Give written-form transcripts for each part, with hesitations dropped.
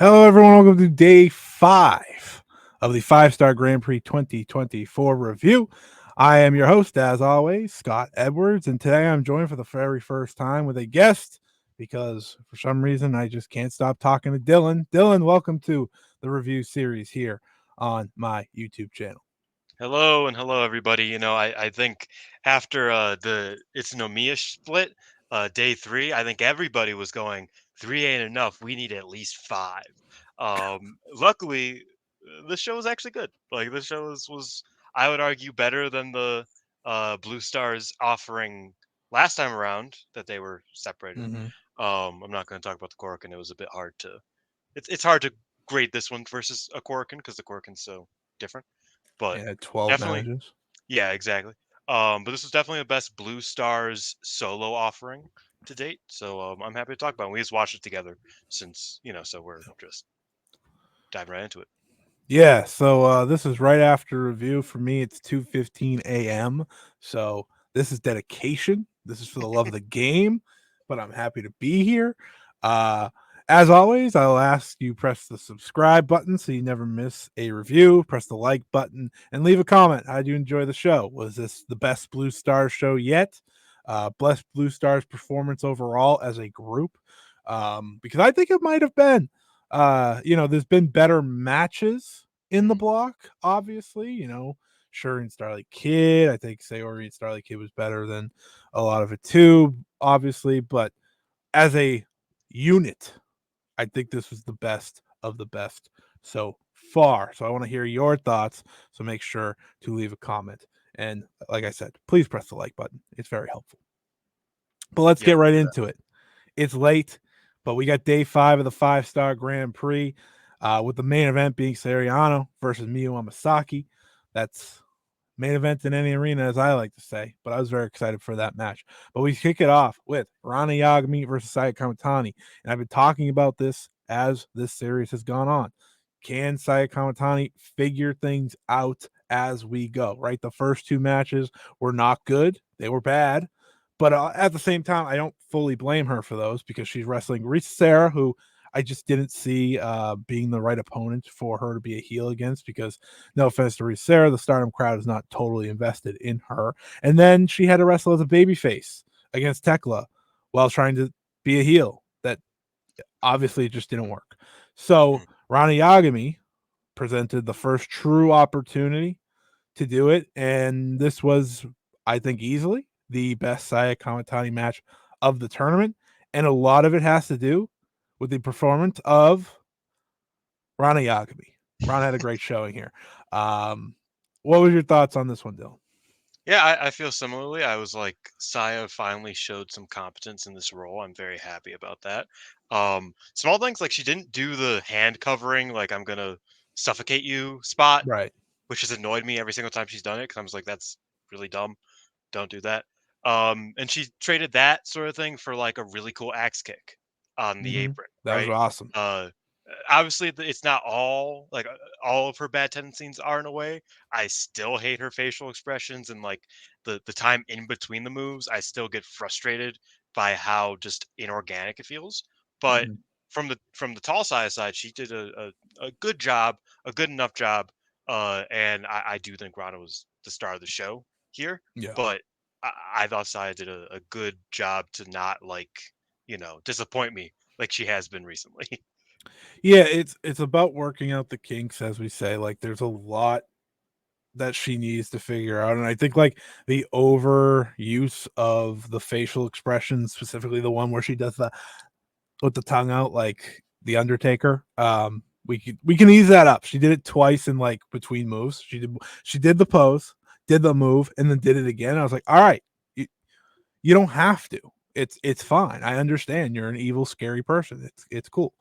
Hello, everyone. Welcome to day 5 of the 5-Star Grand Prix 2024 review. I am your host, as always, Scott Edwards, and today I'm joined for the very first time with a guest because for some reason I just can't stop talking to Dylan. Dylan, welcome to the review series here on my YouTube channel. Hello and hello everybody. I think after the it's Nomiya split, day 3, I think everybody was going 3 ain't enough. We need at least 5. Luckily, the show was actually good. Like the show was I would argue better than the Blue Stars offering last time around that they were separated. Mm-hmm. I'm not going to talk about the Korakuen. It was a bit hard to it's hard to grade this one versus a Korakuen because the Korakuen's so different. But It had 12 definitely, matches. yeah, exactly. But this was definitely the best Blue Stars solo offering to date. So I'm happy to talk about it. We just watched it together since, so we're just diving right into it. Yeah, so this is right after review. For me, it's 2:15 a.m. So this is dedication. This is for the love of the game, but I'm happy to be here. Uh as always, I'll ask you press the subscribe button so you never miss a review, press the like button, and leave a comment. How did you enjoy the show? Was this the best Blue Stars show yet? Best Blue Stars performance overall as a group? Because I think it might have been. There's been better matches in the Mhm. block, obviously. Sure, in Starlight Kid, I think Saori and Starlight Kid was better than a lot of it too, obviously. But as a unit, I think this was the best of the best so far. So I want to hear your thoughts. So make sure to leave a comment. And like I said, please press the like button. It's very helpful. But let's Yeah, get right do that. into it. It's late, but we got day 5 of the 5-Star Grand Prix, with the main event being Anou versus Miyu Amasaki. That's main event in any arena, as I like to say. But I was very excited for that match. But we kick it off with Ranna Yagami versus Kamatani, and I've been talking about this as this series has gone on. Can Kamatani figure things out as we go? Right, the first 2 matches were not good; they were bad. But at the same time, I don't fully blame her for those because she's wrestling Sera, who I just didn't see being the right opponent for her to be a heel against. Because no offense to Sera, the Stardom crowd is not totally invested in her. And then she had to wrestle as a babyface against Thekla while trying to be a heel. That obviously just didn't work. So Mhm. Rana Yagami presented the first true opportunity to do it, and this was, I think, easily the best Saya Kamatani match of the tournament, and a lot of it has to do with the performance of Rana Yagami. Ron had a great showing here. Um, what was your thoughts on this one, Dylan? Yeah, I feel similarly. I was like, Saya finally showed some competence in this role. I'm very happy about that. Small things like she didn't do the hand covering, like I'm gonna suffocate you spot, Right. which has annoyed me every single time she's done it because I was like, that's really dumb. Don't do that. And she traded that sort of thing for like a really cool axe kick on the Mm-hmm. apron, That was right? awesome. Uh, Obviously, it's not all like all of her bad tendencies are in a way. I still hate her facial expressions and like the time in between the moves. I still get frustrated by how just inorganic it feels. But Mm-hmm. from the tall side, she did a good job, a good enough job. And I do think Rana was the star of the show here, Yeah. but I thought Saya did a good job to not like, disappoint me like she has been recently. Yeah, it's about working out the kinks, as we say. Like, there's a lot that she needs to figure out. And I think like the overuse of the facial expressions, specifically the one where she does the with the tongue out, like the Undertaker. We can ease that up. She did it twice in like between moves. She did the pose, did the move, and then did it again. I was like, all right, you don't have to. It's fine. I understand you're an evil, scary person. It's cool.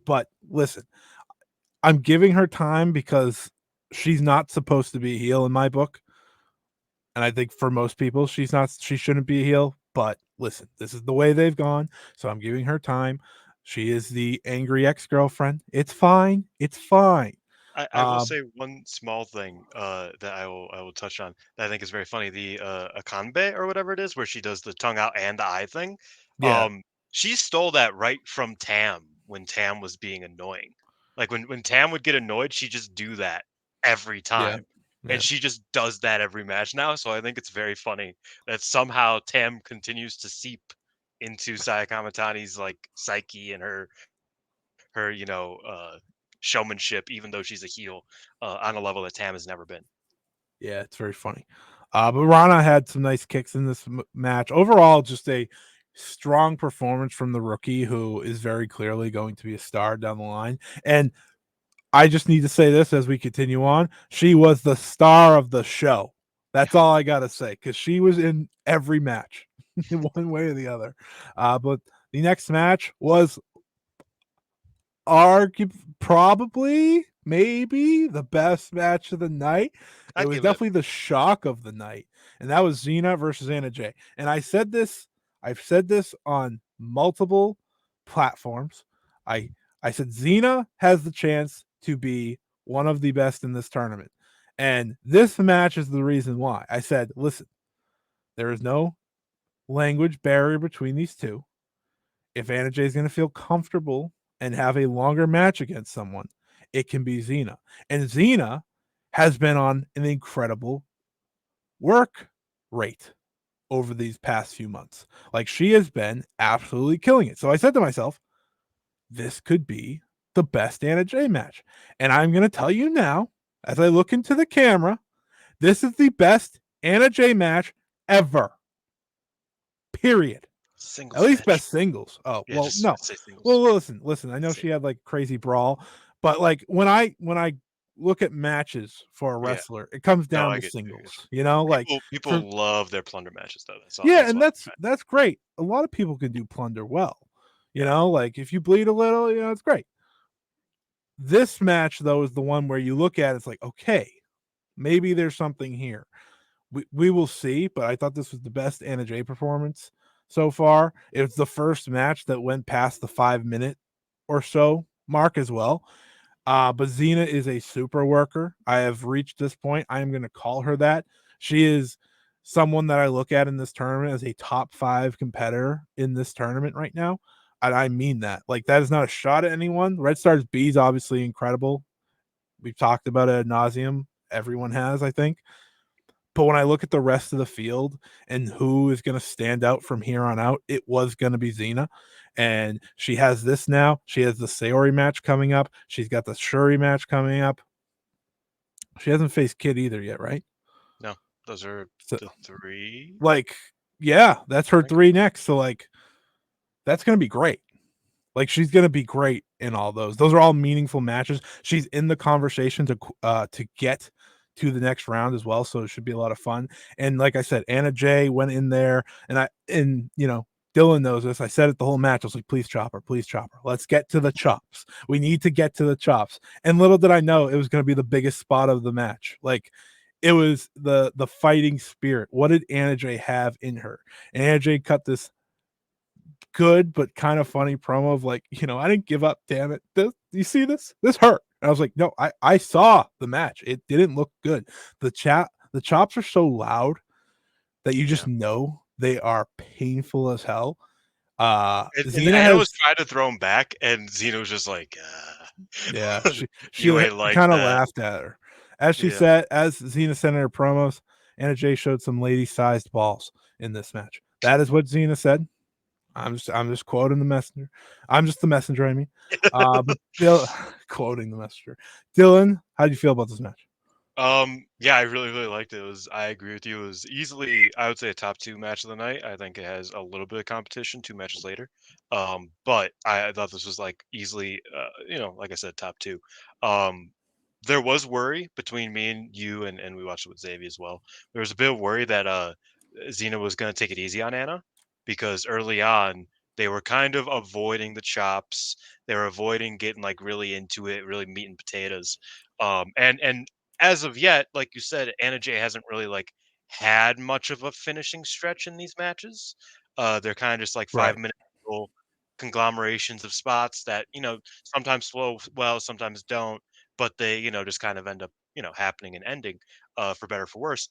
But listen, I'm giving her time because she's not supposed to be a heel in my book. And I think for most people, she shouldn't be a heel. But listen, this is the way they've gone. So I'm giving her time. She is the angry ex-girlfriend. It's fine. It's fine. I will Um, say one small thing that I will touch on that I think is very funny. The akanbe or whatever it is, where she does the tongue out and the eye thing. yeah. Um, she stole that right from Tam when Tam was being annoying. Like when Tam would get annoyed, she just do that every Yeah. time. And Yeah. she just does that every match now. So I think it's very funny that somehow Tam continues to seep into Saya Kamatani's like psyche and her showmanship, even though she's a heel on a level that Tam has never been. Yeah, it's very funny. But Ranna had some nice kicks in this match. Overall, just a strong performance from the rookie who is very clearly going to be a star down the line. And I just need to say this as we continue on. She was the star of the show. Yeah, That's all I got to say because she was in every match, in one way or the other. But the next match was probably maybe the best match of the night. It I'd was give it. definitely the shock of the night, and that was Xena versus Anna Jay. And I've said this on multiple platforms. I I said Xena has the chance to be one of the best in this tournament. And this match is the reason why. I said, listen, there is no language barrier between these two. If Anna Jay is going to feel comfortable and have a longer match against someone, it can be Xena. And Xena has been on an incredible work rate over these past few months. Like she has been absolutely killing it. So I said to myself, this could be the best Anna Jay match. And I'm going to tell you now, as I look into the camera, this is the best Anna Jay match ever. Period. At Singles least match. best singles. Oh, Yeah, well, just no. say singles. Well, listen. I know Sing- she had like crazy brawl, but like when I look at matches for a Yeah. wrestler, it comes No, down I to get you. I get you. singles. You know, like for People love their plunder matches though. That's all. yeah, That's and why. that's great. A lot of people can do plunder well. You know, like if you bleed a little, it's great. This match though is the one where you look at it, it's like, okay, maybe there's something here. We will see, but I thought this was the best Anna Jay performance so far. It's the first match that went past the 5 minute or so mark as well. But Xena is a super worker. I have reached this point. I am going to call her that. She is someone that I look at in this tournament as a top 5 competitor in this tournament right now. And I mean that. Like, that is not a shot at anyone. Red Stars B is obviously incredible. We've talked about it ad nauseum. Everyone has, I think. But when I look at the rest of the field and who is going to stand out from here on out, it was going to be Xena. And she has this now. She has the Saori match coming up. She's got the Shuri match coming up. She hasn't faced Kid either yet, right? No, those are So, the three. like, yeah, that's I her think. 3 next. So, like, that's going to be great. Like she's gonna be great in all those. Those are all meaningful matches. She's in the conversation to get to the next round as well, so it should be a lot of fun. And like I said, Anna Jay went in there, and Dylan knows this. I said it the whole match. I was like, please chopper, please chopper. Let's get to the chops. We need to get to the chops. And little did I know it was gonna be the biggest spot of the match. Like it was the fighting spirit. What did Anna Jay have in her? And Anna Jay cut this good but kind of funny promo of like, I didn't give up, damn it. You see this? This hurt. And I was like, no, I saw the match. It didn't look good. The chops are so loud that you Yeah. just know they are painful as hell. And Xena Anna was has trying to throw him back, and Zeno was just like, yeah, she "You she ain't like kind of that." laughed at her. As she Yeah. said, as Xena said in her promos, Anna Jay showed some lady sized balls in this match. That is what Xena said. I'm just quoting the messenger. I'm just the messenger, I mean. But quoting the messenger. Dylan, how do you feel about this match? Yeah, I really, really liked it. I agree with you. It was easily, I would say, a top two match of the night. I think it has a little bit of competition 2 matches later. But I thought this was like easily, like I said, top two. Um, there was worry between me and you, and we watched it with Xavier as well. There was a bit of worry that Xena was going to take it easy on Anna because early on they were kind of avoiding the chops. They were avoiding getting like really into it, really meat and potatoes. And as of yet, like you said, Anna Jay hasn't really like had much of a finishing stretch in these matches. They're kind of just like Right. 5 minute little conglomerations of spots that sometimes flow well, sometimes don't, but they just kind of end up happening and ending for better or for worse.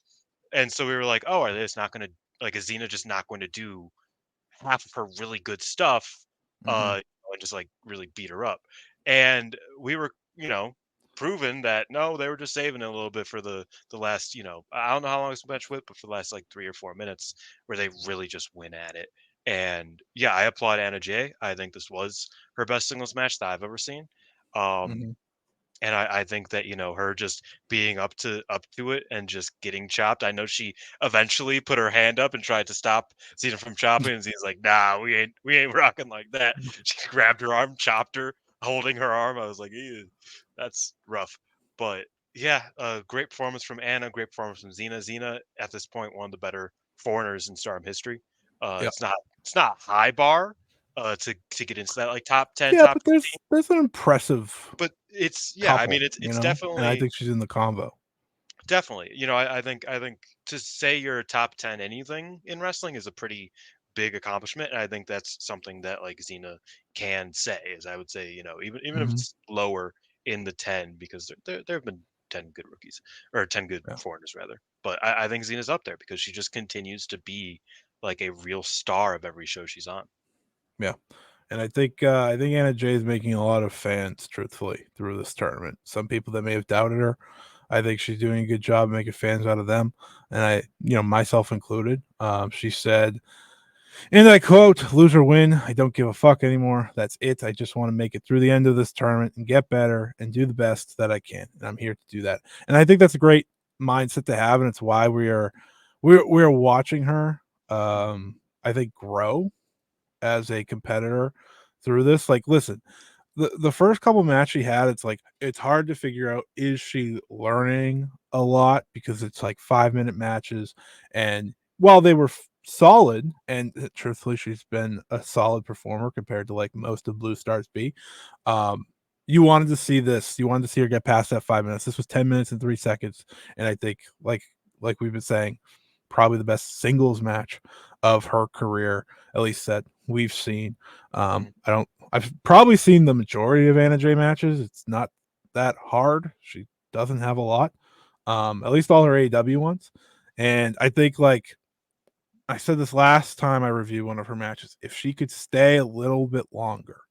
And so we were like, oh, are they just not going to like is Xena just not going to do half of her really good stuff, Hmm. and just like really beat her up? and we were, proven that no, they were just saving it a little bit for the last, I don't know how long this match went, but for the last like 3 or 4 minutes, where they really just went at it. And yeah, I applaud Anna Jay. I think this was her best singles match that I've ever seen. Um, Hmm. and I think that, her just being up to it and just getting chopped. I know she eventually put her hand up and tried to stop Zena from chopping, and Zena's like, "Nah, we ain't rocking like that." She grabbed her arm, chopped her, holding her arm. I was like, "Ew, that's rough." But yeah, great performance from Anna, great performance from Zena. Zena at this point one of the better foreigners in Stardom history. Yeah, It's not a high bar to get into that like top 10, yeah, top but 15, there's an impressive but it's yeah, I mean couple, it's and I definitely think she's in the combo. definitely. I think to say you're top 10 anything in wrestling is a pretty big accomplishment, and I think that's something that like Xena can say. Is I would say, even if Hmm. it's lower in the 10, because there have been 10 good rookies or 10 good Yeah, foreigners rather. But I think Xena's up there because she just continues to be like a real star of every show she's on. yeah. And I think Anna Jay is making a lot of fans, truthfully, through this tournament. Some people that may have doubted her, I think she's doing a good job making fans out of them, and myself included. She said, and I quote, "Lose or win, I don't give a fuck anymore. That's it. I just want to make it through the end of this tournament and get better and do the best that I can, and I'm here to do that." And I think that's a great mindset to have, and it's why we're watching her. I think grow as a competitor through this. Like, listen, the first couple matches she had, it's like it's hard to figure out, is she learning a lot because it's like 5 minute matches, and while they were solid, and truthfully she's been a solid performer compared to like most of Blue Stars B, um you wanted to see this, you wanted to see her get past that 5 minutes. This was 10 minutes and 3 seconds, and I think like we've been saying, probably the best singles match of her career, at least that we've seen. Mhm. I've probably seen the majority of Anna Jay matches. It's not that hard. She doesn't have a lot. At least all her AEW ones. And I think, like I said this last time I reviewed one of her matches, if she could stay a little bit longer,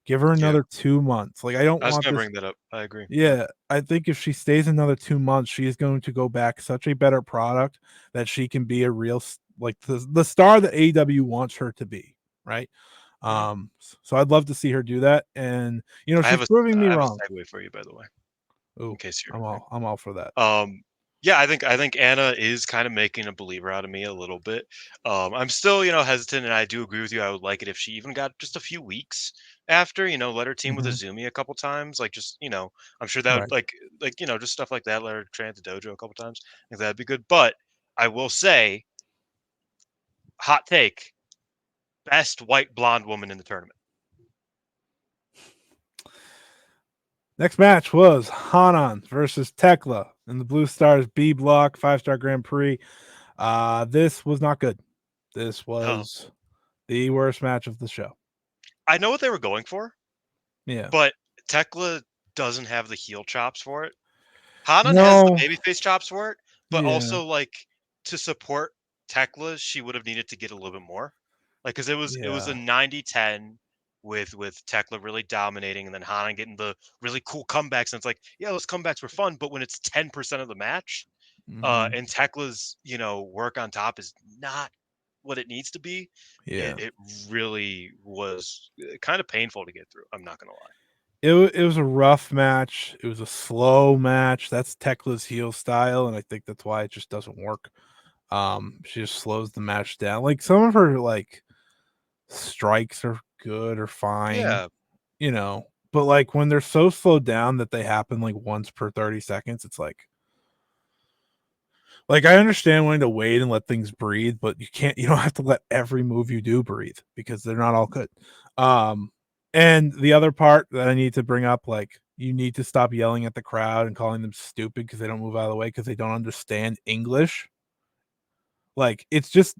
give her Yeah, another 2 months. Like, I don't I was want gonna this. bring that up. I agree. Yeah, I think if she stays another 2 months, she is going to go back such a better product that she can be a real like the star that AEW wants her to be, right? Mhm. So I'd love to see her do that, and I she's have a proving me I have a wrong. segue for you, by the way, in Oh, case you're wondering. I'm all for that. Yeah, I think Anna is kind of making a believer out of me a little bit. I'm still, hesitant, and I do agree with you. I would like it if she even got just a few weeks after, let her team with Hmm. Azumi a couple times, like just, I'm sure that would Right. like just stuff like that. Let her train at the dojo a couple times. I think that'd be good. But I will say, hot take, best white blonde woman in the tournament. Next match was Hanan versus Thekla in the Blue Stars B Block 5-star Grand Prix. This was not good. This No, was the worst match of the show. I know what they were going for, Yeah. but Tekla doesn't have the heel chops for it. Hanan has the No. babyface chops for it, but Yeah. also, like, to support Tekla, she would have needed to get a little bit more. Like, because it was a Yeah. 90-10 with Tekla really dominating, and then Hanan getting the really cool comebacks, and it's like, yeah, those comebacks were fun, but when it's 10% of the match, Hmm. and Tekla's, work on top is not what it needs to be, Yeah. it really was, kinda painful to get through, I'm not gonna lie. It was a rough match. It was a slow match. That's Tekla's heel style, and I think that's why it just doesn't work. She just slows the match down. Like, some of her like strikes are good or fine, Yeah. but like when they're so slowed down that they happen like once per 30 seconds, it's like I understand wanting to wait and let things breathe, but you don't have to let every move you do breathe because they're not all good. Um, and the other part that I need to bring up, like, you need to stop yelling at the crowd and calling them stupid because they don't move out of the way because they don't understand English. Like, it's just,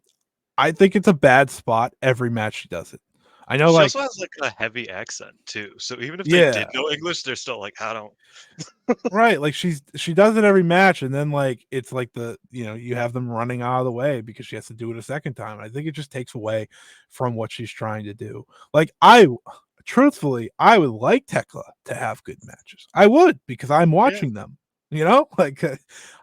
I think it's a bad spot every match she does it. I know, She like, also has, like, a heavy accent too, so even if they did yeah, know English, they're still like, "I don't." right. Like, she does it every match, and then like it's like you have them running out of the way because she has to do it a second time. I think it just takes away from what she's trying to do. Like, I truthfully, I would like Thekla to have good matches. I would because I'm Yeah. watching them. You know, like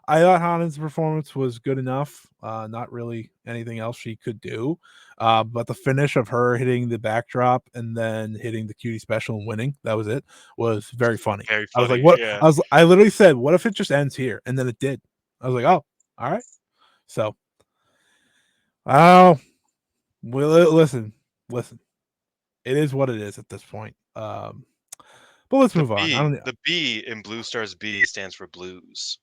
I thought Hanan's performance was good enough. Not really anything else she could do. But the finish of her hitting the backdrop and then hitting the cutie special and winning, that was it, was very funny. Very I was like, funny. what? Yeah. I literally said, what if it just ends here? And then it did. I was like, oh, all right. So, oh, well, listen. It is what it is at this point. But let's move on. I don't. The B in Blue Stars B stands for blues.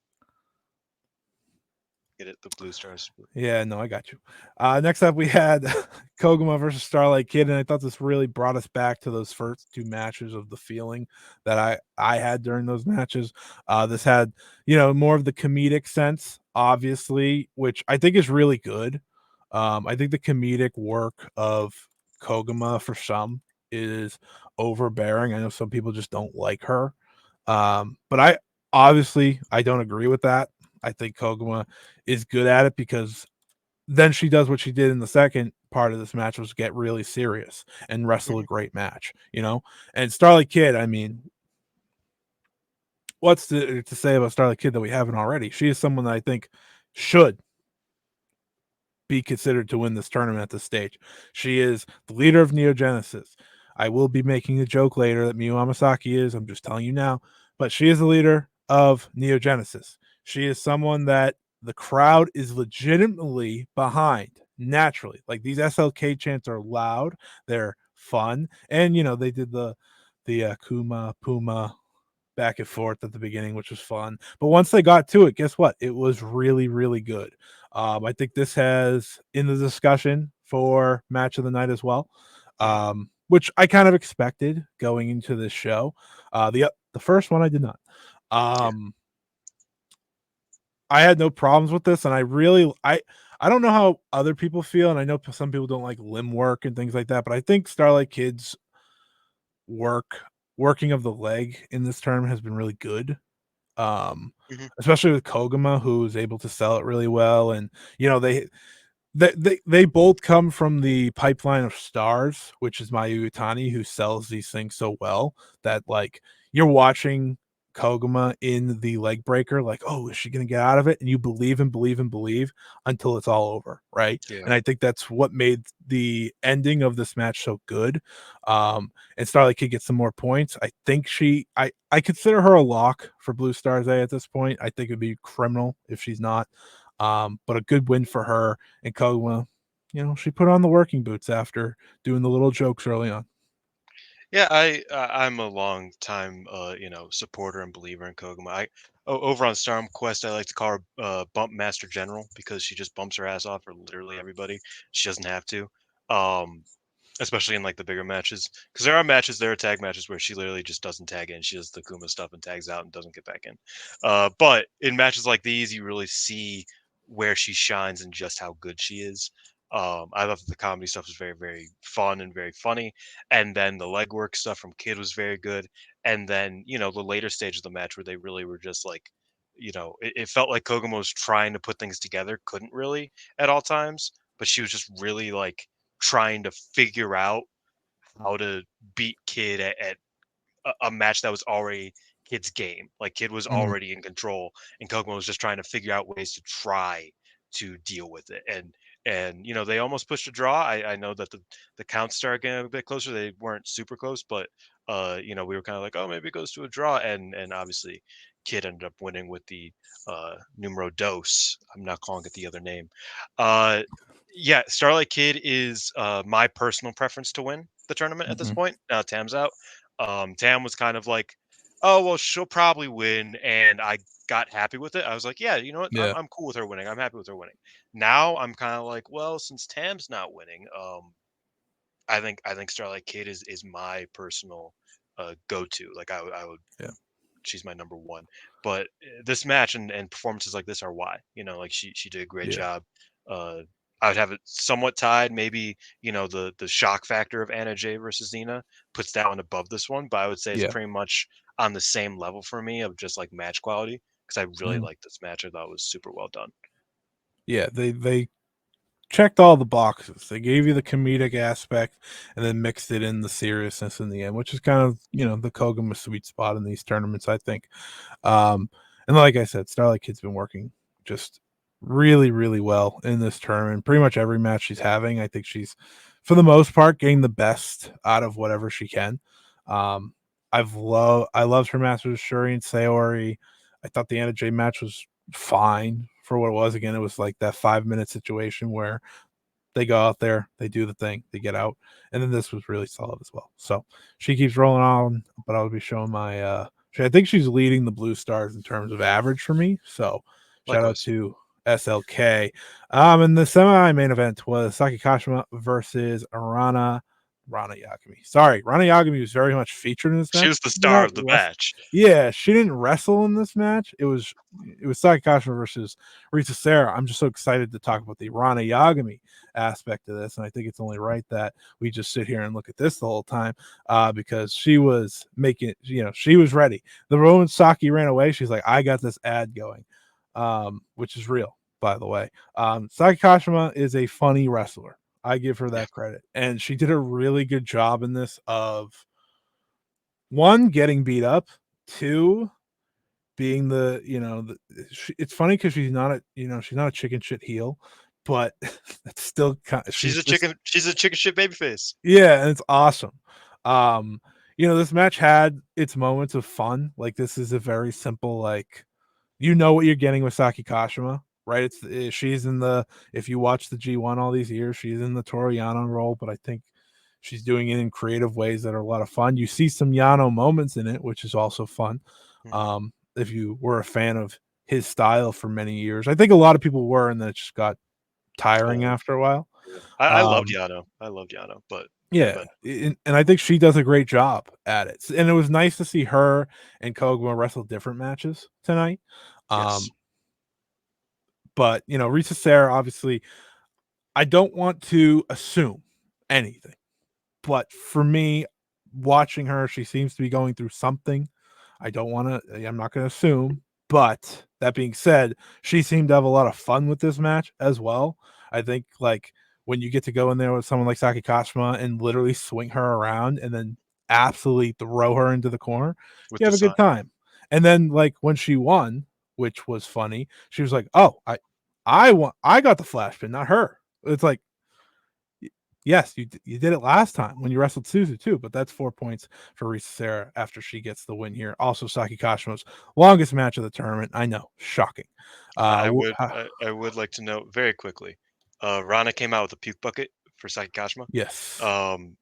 Get it? The Blue Stars. Yeah, no, I got you. Next up, we had Koguma versus Starlight Kid, and I thought this really brought us back to those first two matches of the feeling that I had during those matches. This had more of the comedic sense, obviously, which I think is really good. I think the comedic work of Koguma for some is overbearing. I know some people just don't like her, but I don't agree with that. I think Koguma is good at it because then she does what she did in the second part of this match was get really serious and wrestle a Mhm. great match. And Starlight Kid, I mean, what's to say about Starlight Kid that we haven't already? She is someone that I think should be considered to win this tournament at this stage. She is the leader of Neo Genesis. I will be making a joke later that Miyu Amasaki is. I'm just telling you now. But she is the leader of Neo Genesis. She is someone that the crowd is legitimately behind naturally. Like these SLK chants are loud, they're fun, and they did the Kuma Puma back and forth at the beginning, which was fun. But once they got to it, guess what? It was really, really good. I think this has in the discussion for match of the night as well, Mhm. which I kind of expected going into this show. The first one I did not. Yeah. I had no problems with this, and I don't know how other people feel, and I know some people don't like limb work and things like that, but I think Starlight Kids work working of the leg in this term has been really good. um, Mhm. Especially with Koguma, who's able to sell it really well, and they both come from the pipeline of stars, which is Mayu Utani, who sells these things so well that like you're watching Koguma in the leg breaker, like, oh, is she gonna get out of it? And you believe and believe and believe until it's all over, right? Yeah. And I think that's what made the ending of this match so good. And Starlight Kid gets some more points. I think I consider her a lock for Blue Stars A at this point. I think it'd be criminal if she's not. But a good win for her. And Koguma, she put on the working boots after doing the little jokes early on. Yeah, I'm a long time supporter and believer in Koguma. Over on Storm Quest, I like to call her Bump Master General because she just bumps her ass off for literally everybody. She doesn't have to. Um, Especially in like the bigger matches, because there are tag matches where she literally just doesn't tag in. She does the Kuma stuff and tags out and doesn't get back in. But in matches like these, you really see where she shines and just how good she is. I thought that the comedy stuff was very, very fun and very funny, and then the legwork stuff from Kid was very good. And then the later stage of the match where they really were just like, it felt like Koguma was trying to put things together, couldn't really at all times, but she was just really like trying to figure out how to beat Kid at a match that was already Kid's game. Like Kid was Mhm. already in control, and Koguma was just trying to figure out ways to try to deal with it. And they almost pushed a draw. I know that the counts started getting a bit closer. They weren't super close, but we were kind of like, oh, maybe it goes to a draw, and obviously Kid ended up winning with the numero dos. I'm not calling it the other name. Uh, yeah, Starlight Kid is my personal preference to win the tournament at this Mhm. point. Now Tam's out. Tam was kind of like, "Oh well, she'll probably win," and I got happy with it. I was like, "Yeah, you know what? I'm Yeah. I'm cool with her winning. I'm happy with her winning." Now I'm kind of like, "Well, since Tam's not winning, I think Starlight Kid is my personal go to. Like I would Yeah. she's my number one. But this match and performances like this are why. Like she did a great Yeah. job. Uh, I would have it somewhat tied. Maybe the shock factor of Anna Jay versus Xena puts that one above this one, but I would say it's Yeah. pretty much on the same level for me of just like match quality because I really Mhm. like this match. I thought it was super well done. Yeah. They checked all the boxes. They gave you the comedic aspect and then mixed it in the seriousness in the end, which is kind of, the Koguma sweet spot in these tournaments, I think. And like I said, Starlight Kid's been working just really, really well in this tournament. Pretty much every match she's having, I think she's, for the most part, getting the best out of whatever she can. Um, I loved her match with Shuri and Saori. I thought the Anna J match was fine for what it was. Again, it was like that 5 minute situation where they go out there, they do the thing, they get out, and then this was really solid as well. So she keeps rolling on, but I'll be showing my. I think she's leading the Blue Stars in terms of average for me. So shout out Likewise. to SLK. And the semi main event was Saki Kashima versus Rana Yagami. Sorry, Rana Yagami was very much featured in this She match. was the She did star not of the wrestle. match. Yeah, she didn't wrestle in this match. It was Saki Kashima versus Risa Sera. I'm just so excited to talk about the Rana Yagami aspect of this, and I think it's only right that we just sit here and look at this the whole time, because she was making, she was ready. The moment Saki ran away, she's like, I got this ad going, which is real, by the way. Saki Kashima is a funny wrestler. I give her Yeah. that credit, and she did a really good job in this of one, getting beat up, two, being it's funny because she's not a chicken shit heel, but that's still kind of, She's she's a just, chicken. She's a chicken shit babyface. yeah, and it's awesome. um this match had its moments of fun. Like, this is a very simple, like, what you're getting with Saki Kashima, right? She's in the, if you watch the G1 all these years, she's in the Toru Yano role, but I think she's doing it in creative ways that are a lot of fun. You see some Yano moments in it, which is also fun. Mhm. If you were a fan of his style for many years, I think a lot of people were, and then it just got tiring Old. after a while. Yeah. I loved Um, Yano. I loved Yano, but yeah, event. and I think she does a great job at it. And it was nice to see her and Koguma wrestle different matches tonight. Yes. Um, but Risa Sera, obviously, I don't want to assume anything, but for me, watching her, she seems to be going through something. I'm not going to assume, but that being said, she seemed to have a lot of fun with this match as well. I think, like, when you get to go in there with someone like Saki Kashima and literally swing her around and then absolutely throw her into the corner, With you the have a sign. good time. And then, like, when she won, which was funny, she was like, "Oh, I got the flash pin, not her." It's like, yes, you did it last time when you wrestled Suzu too, but that's 4 points for Risa Sera after she gets the win here. Also, Saki Kashima's longest match of the tournament. I know, shocking. I would I would like to note very quickly. Rana came out with a puke bucket for Saki Kashima. yes,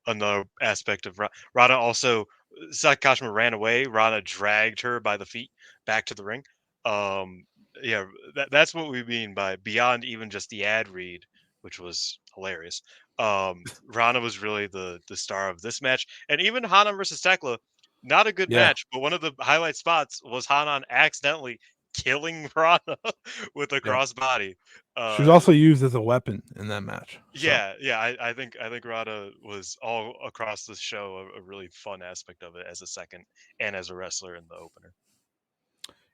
Another aspect of Rana also, Saki Kashima ran away. Rana dragged her by the feet back to the ring. Um, yeah, that's what we mean by beyond even just the ad read, which was hilarious. Rana was really the star of this match, and even Hanan versus Thekla, not a good yeah. match, but one of the highlight spots was Hanan accidentally killing Rana with a Yep. crossbody. She was Uh, also used as a weapon in that match. So yeah, yeah. I think Rada was all across the show a really fun aspect of it as a second and as a wrestler in the opener.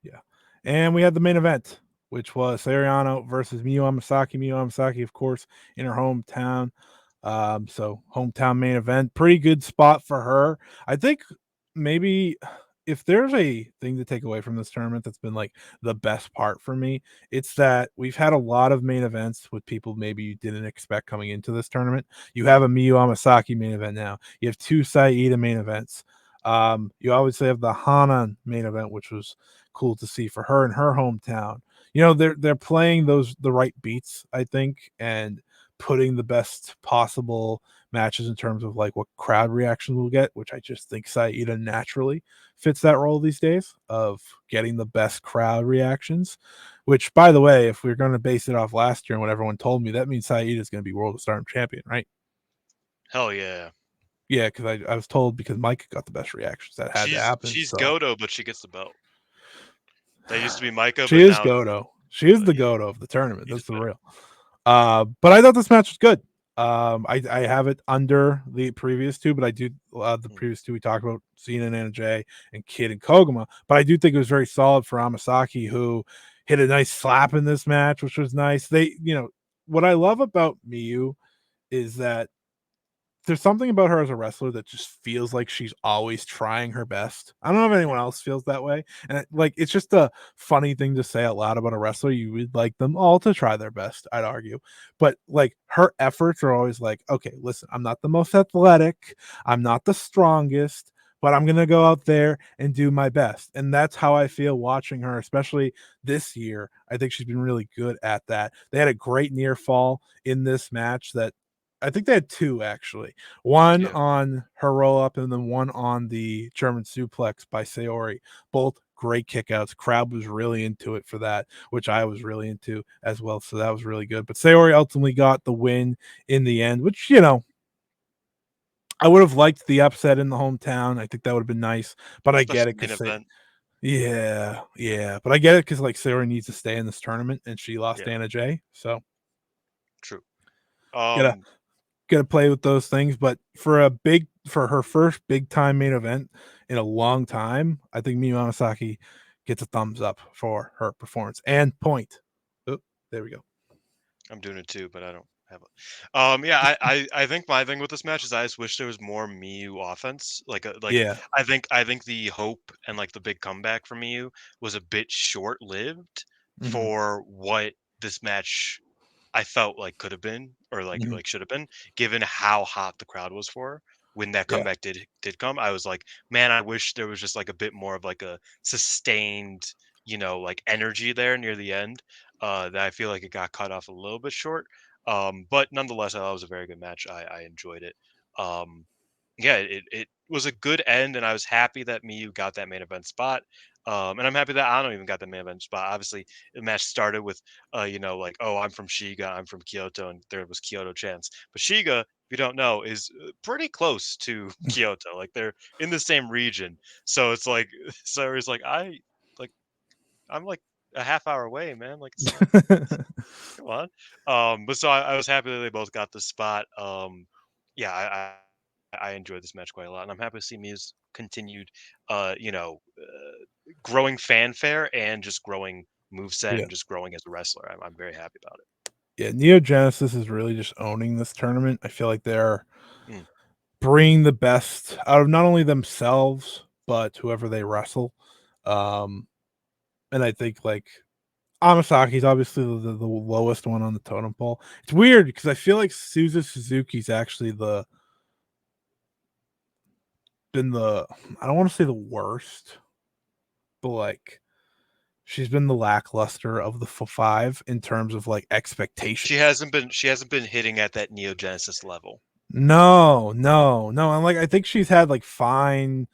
yeah. And we had the main event, which was Seriano versus Miyu Amasaki. Miyu Amasaki, of course, in her hometown. So hometown main event. Pretty good spot for her. I think maybe if there's a thing to take away from this tournament that's been like the best part for me, it's that we've had a lot of main events with people maybe you didn't expect coming into this tournament. You have a Miyu Amasaki main event now. You have two Saida main events. You obviously have the Hanan main event, which was cool to see for her in her hometown. They're playing the right beats, I think, and putting the best possible matches in terms of like what crowd reaction we'll get, which I just think Saida naturally fits that role these days of getting the best crowd reactions. Which, by the way, if we're going to base it off last year and what everyone told me, that means Saida is going to be World of Stardom champion, right? Hell yeah. Yeah, because I was told because Mike got the best reactions that had to happen. She's So Goto, but she gets the belt. That used to be Micah, she but is now Goto. She is the yeah, Goto of the tournament. he That's just the better. real. But I thought this match was good. I have it under the previous two, but I do the Mm. previous two we talked about, Xena and J and Kid and Koguma. But I do think it was very solid for Amasaki, who hit a nice slap in this match, which was nice. They, what I love about Miyu is that there's something about her as a wrestler that just feels like she's always trying her best. I don't know if anyone else feels that way. And like it's just a funny thing to say out loud about a wrestler. You would like them all to try their best, I'd argue. But like her efforts are always like, okay, listen, I'm not the most athletic, I'm not the strongest, but I'm gonna go out there and do my best. And that's how I feel watching her, especially this year. I think she's been really good at that. They had a great near fall in this match that I think they had two actually. One Yeah. on her roll up and then one on the German suplex by Saori. Both great kickouts. Crowd was really into it for that, which I was really into as well. So that was really good. But Saori ultimately got the win in the end, which, I would have liked the upset in the hometown. I think that would have been nice. But I get Especially it main because event. yeah. But I get it because like Saori needs to stay in this tournament and she lost Yeah, Anna Jay. So true. gotta Um, gonna play with those things. But for her first big time main event in a long time, I think Miyu Amasaki gets a thumbs up for her performance and point. Oh, there we go. I'm doing it too, but I don't have a. Yeah, I think my thing with this match is I just wish there was more Miyu offense. Yeah. I think the hope and like the big comeback for Miyu was a bit short lived Hmm. for what this match I felt like could have been or Hmm. like should have been, given how hot the crowd was for her when that Yeah. comeback did come. I was like, man, I wish there was just like a bit more of like a sustained, like energy there near the end. That I feel like it got cut off a little bit short. But nonetheless, I thought it was a very good match. I enjoyed it. Um, yeah, it was a good end, and I was happy that Miyu got that main event spot. And I'm happy that Anou even got the main event spot. Obviously, the match started with, like, oh, I'm from Shiga, I'm from Kyoto, and there was Kyoto chants. But Shiga, if you don't know, is pretty close to Kyoto. Like they're in the same region, so it's like, so it's like, I'm like a half hour away, man. Like it's not. Come on. But so I was happy that they both got the spot. Yeah, I enjoyed this match quite a lot, and I'm happy to see Mia's continued, growing fanfare and just growing moveset Yeah. and just growing as a wrestler. I'm very happy about Yeah. Neo Genesis is really just owning this tournament. I feel like they're it. Mm, bringing the best out of not only themselves, but whoever they wrestle. Um, and I think like Amasaki's obviously the lowest one on the totem pole. It's weird because I feel like Suzu Suzuki's actually the I don't want to say the worst, but like she's been the lackluster of the five in terms of like expectations. she hasn't been hitting at that Neo Genesis level. No. And like I think she's had like fine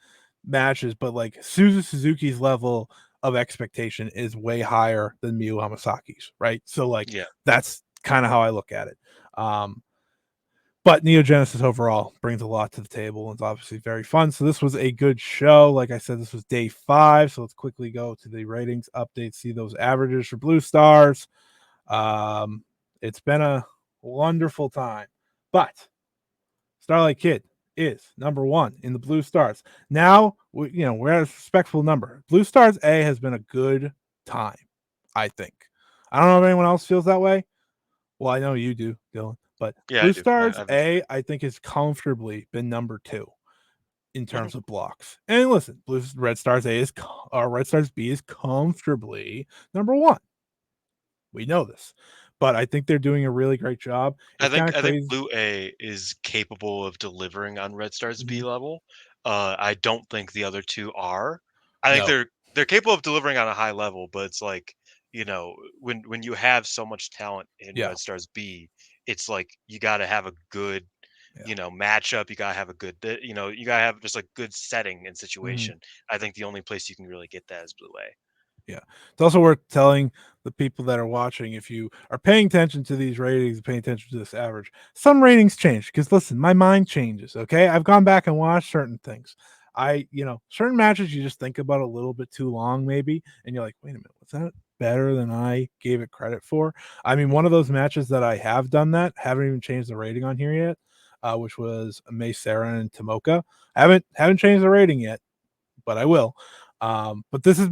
matches, but like Suzu Suzuki's level of expectation is way higher than Miyu Hamasaki's, right? So like Yeah, that's kind of how I look at it. Um, but Neo Genesis overall brings a lot to the table and it's obviously very fun. So this was a good show. Like I said, this was day 5. So let's quickly go to the ratings update, see those averages for Blue Stars. Um, it's been a wonderful time, but Starlight Kid is number 1 in the Blue Stars. Now, we're at a respectful number. Blue Stars A has been a good time, I think. I don't know if anyone else feels that way. Well, I know you do, Dylan. But yeah, I Blue do. Stars I've enjoyed A, it. I think, has comfortably been number 2 in Mhm. terms of blocks. And listen, Red Stars A is, or Red Stars B is comfortably number 1. We know this, but I think they're doing a really great job. I It's kind think of I think crazy. Blue A is capable of delivering on Red Star's B Mhm. level. I don't think the other two are. I think No, they're capable of delivering on a high level, but it's like, when you have so much talent in yeah, Red Star's B, it's like you got to have a good, yeah. matchup. You got to have a good, you got to have just a good setting and Mhm. situation. I think the only place you can really get that is Blue A. Yeah. It's also worth telling the people that are watching, if you are paying attention to these ratings, paying attention to this average, some ratings change because listen, my mind changes. Okay. I've gone back and watched certain things. Certain matches you just think about a little bit too long, maybe, and you're like, wait a minute, was that better than I gave it credit for? I mean, one of those matches that I have done that, haven't even changed the rating on here yet, which was May Sera and Tomoka. Haven't changed the rating yet, but I will. But this was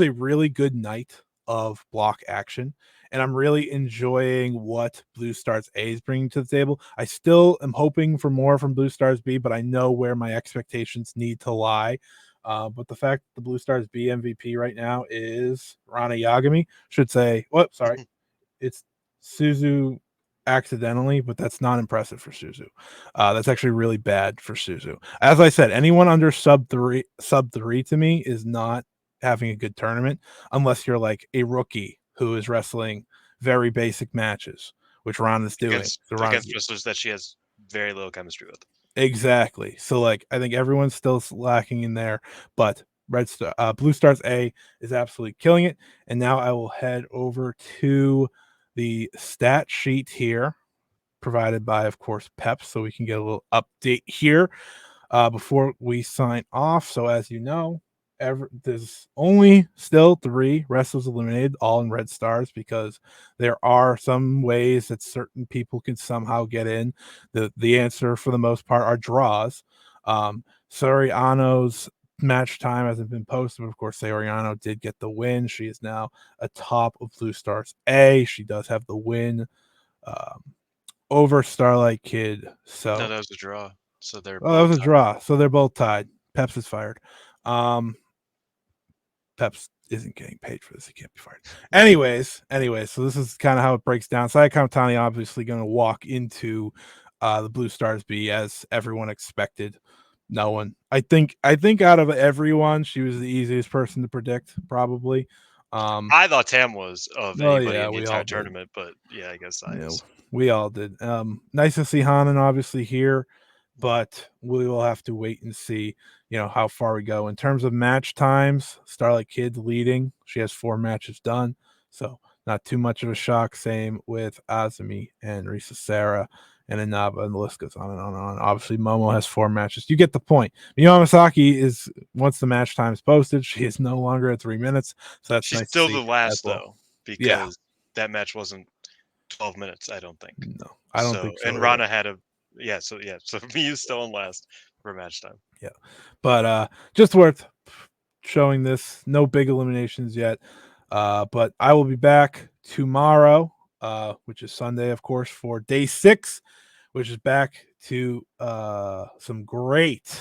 a really good night of block action. And I'm really enjoying what Blue Stars A is bringing to the table. I still am hoping for more from Blue Stars B, but I know where my expectations need to lie. But the fact that the Blue Stars B MVP right now is Ranna Yagami, should say, what? Sorry, it's Suzu accidentally, but that's not impressive for Suzu. That's actually really bad for Suzu. As I said, anyone under sub three to me is not having a good tournament unless you're like a rookie who is wrestling very basic matches, which Ron is doing. So Ron Against wrestlers that she has very little chemistry with. exactly. So like I think everyone's still lacking in there, but Blue Stars A is absolutely killing it. And now I will head over to the stat sheet here, provided by, of course, Pep, so we can get a little update here before we sign off. So as you know, there's only still 3 wrestlers eliminated, all in red stars, because there are some ways that certain people can somehow get in. The answer for the most part are draws. Saori Anou's match time hasn't been posted, but of course Saori Anou did get the win. She is now atop of Blue Stars A. She does have the win over Starlight Kid. No, So that was a draw. So they're oh, that both was a tied. draw. So they're both tied. Peps is fired. Peps isn't getting paid for this. He can't be fired. Anyways, so this is kind of how it breaks down. Saki Kamatani obviously going to walk into the Blue Stars B as everyone expected. No one. I think out of everyone, she was the easiest person to predict, probably. I thought Tam was of Well, anybody yeah, in the we all entire did. tournament, but yeah, I guess I You know, is. we all did. Nice to see Hanan obviously here, but we will have to wait and see, how far we go in terms of match times. Starlight Kid leading; she has 4 matches done, so not too much of a shock. Same with Azumi and Risa, Sera, and Inaba, and the list goes on and on and on. Obviously, Momo has 4 matches. You get the point. Miyu Amasaki is, once the match time is posted, she is no longer at 3 minutes, so that's She's nice to still the see as last well. though, Yeah, because that match wasn't 12 minutes, I don't think. no, I don't So think so and either. Rana had a so Miyu's still in last for match time. Yeah, but just worth showing this. No big eliminations yet. But I will be back tomorrow, which is Sunday, of course, for day 6, which is back to some great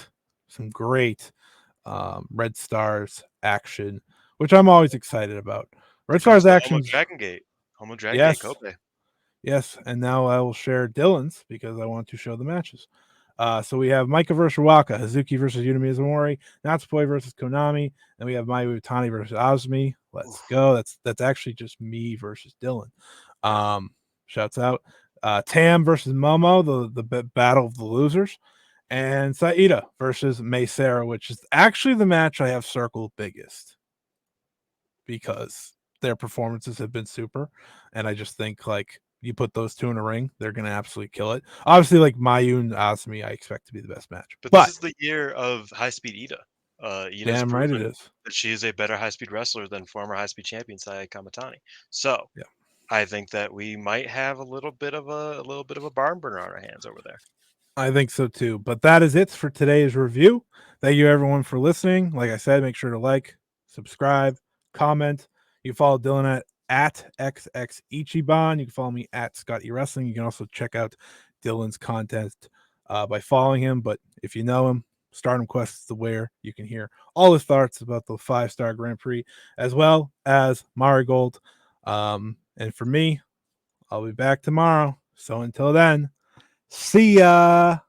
Red Stars action, which I'm always excited about. Here Red comes Stars the home of actions, Dragon Gate. Home of Dragon Gate, yes, Kobe. yes, and now I will share Dylan's because I want to show the matches. So we have Micah versus Waka, Hazuki versus Yuna Mizumori, Natsupoi versus Konami, and we have Mayu Utani versus Azumi. Let's Oof. go. That's actually just me versus Dylan. Shouts out. Tam versus Momo, the battle of the losers, and Saida versus May Sera, which is actually the match I have circled biggest because their performances have been super, and I just think like you put those 2 in a ring, they're gonna absolutely kill it. Obviously, like Mayu and Asumi, I expect to be the best match. But this But is the year of high speed Ida. Ida's damn right it proven is. that she is a better high speed wrestler than former high speed champion Saya Kamatani. So Yeah. I think that we might have a little bit of a barn burner on our hands over there. I think so too. But that is it for today's review. Thank you everyone for listening. Like I said, make sure to like, subscribe, comment. You can follow Dylan at XX Ichiban. You can follow me at Scott E Wrestling. You can also check out Dylan's content by following him. But if you know him, Stardom Quest is the where you can hear all his thoughts about the 5-star Grand Prix, as well as Marigold. And for me, I'll be back tomorrow. So until then, see ya.